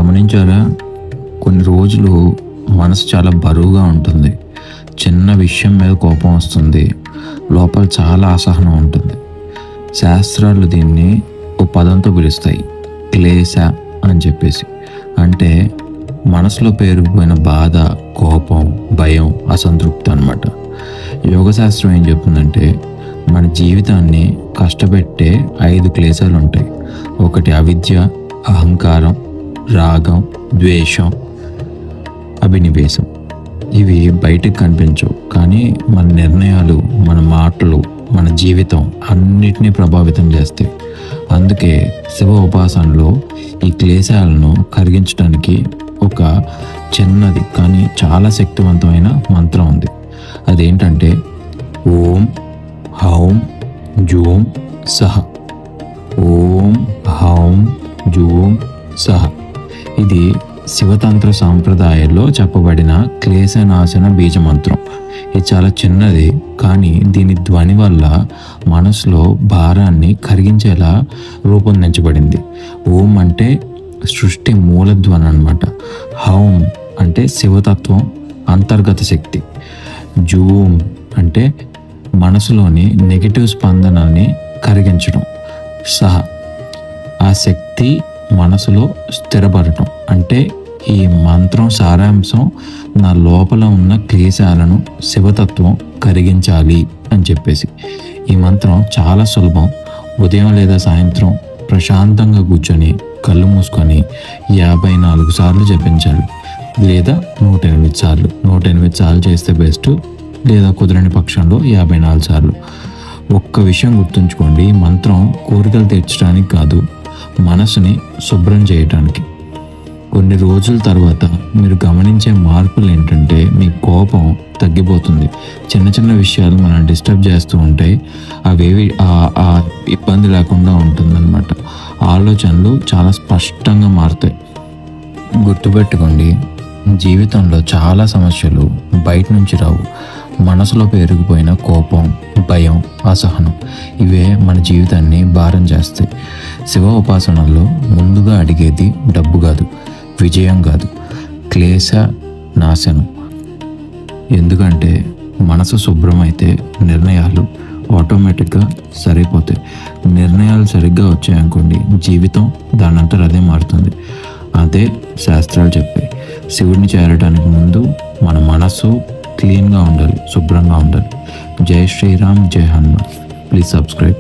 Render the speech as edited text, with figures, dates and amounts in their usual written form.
గమనించారా? కొన్ని రోజులు మనసు చాలా బరువుగా ఉంటుంది. చిన్న విషయం మీద కోపం వస్తుంది. లోపల చాలా అసహనం ఉంటుంది. శాస్త్రాలు దీన్ని ఓ పదంతో పిలుస్తాయి, క్లేశ అని చెప్పేసి. అంటే మనసులో పేరుకుపోయిన బాధ, కోపం, భయం, అసంతృప్తి అన్నమాట. యోగశాస్త్రం ఏం చెప్తుందంటే మన జీవితాన్ని కష్టపెట్టే 5 క్లేశాలు ఉంటాయి. ఒకటి అవిద్య, అహంకారం, రాగం, ద్వేషం, అభినివేశం. ఇవి బయటకు కనిపించవు, కానీ మన నిర్ణయాలు, మన మాటలు, మన జీవితం అన్నిటినీ ప్రభావితం చేస్తాయి. అందుకే శివ ఉపాసనలో ఈ క్లేశాలను కరిగించడానికి ఒక చిన్నది కానీ చాలా శక్తివంతమైన మంత్రం ఉంది. అదేంటంటే ఓం హౌం జూం సహ. ఓం హౌం జూం సహ. ఇది శివతంత్ర సాంప్రదాయాల్లో చెప్పబడిన క్లేశనాశన బీజమంత్రం. ఇది చాలా చిన్నది, కానీ దీని ధ్వని వల్ల మనసులో భారాన్ని కరిగించేలా రూపొందించబడింది. ఓం అంటే సృష్టి మూలధ్వని అన్నమాట. హౌం అంటే శివతత్వం అంతర్గత శక్తి. జూం అంటే మనసులోని నెగిటివ్ స్పందనాన్ని కరిగించడం. సహ ఆ శక్తి మనసులో స్థిరపడటం. అంటే ఈ మంత్రం సారాంశం నా లోపల ఉన్న క్లేశాలను శివతత్వం కరిగించాలి అని చెప్పేసి. ఈ మంత్రం చాలా సులభం. ఉదయం లేదా సాయంత్రం ప్రశాంతంగా కూర్చొని కళ్ళు మూసుకొని 54 సార్లు జపించాలి, లేదా 108 సార్లు. 108 సార్లు చేస్తే బెస్ట్, లేదా కుదరని పక్షంలో 54 సార్లు. ఒక్క విషయం గుర్తుంచుకోండి, ఈ మంత్రం కోరికలు తీర్చడానికి కాదు, మనసుని శుభ్రం చేయటానికి. కొన్ని రోజుల తర్వాత మీరు గమనించే మార్పులు ఏంటంటే మీ కోపం తగ్గిపోతుంది. చిన్న చిన్న విషయాలు మనం డిస్టర్బ్ చేస్తూ ఉంటాయి, అవేవి ఆ ఇబ్బంది లేకుండా ఉంటుందన్నమాట. ఆలోచనలు చాలా స్పష్టంగా మారుతాయి. గుర్తుపెట్టుకోండి, జీవితంలో చాలా సమస్యలు బయట నుంచి రావు. మనసులో పేరుకుపోయిన కోపం, భయం, అసహనం ఇవే మన జీవితాన్ని భారం చేస్తాయి. శివ ఉపాసనల్లో ముందుగా అడిగేది డబ్బు కాదు, విజయం కాదు, క్లేశ నాశనం. ఎందుకంటే మనసు శుభ్రమైతే నిర్ణయాలు ఆటోమేటిక్గా సరిపోతాయి. నిర్ణయాలు సరిగ్గా వచ్చాయనుకోండి, జీవితం దానంతట అదే మారుతుంది. అదే శాస్త్రాలు చెప్పాయి. శివుడిని చేరడానికి ముందు మన మనసు క్లీన్గా ఉండాలి, శుభ్రంగా ఉండాలి. జై శ్రీరామ్, జై హనుమాన్. Please subscribe.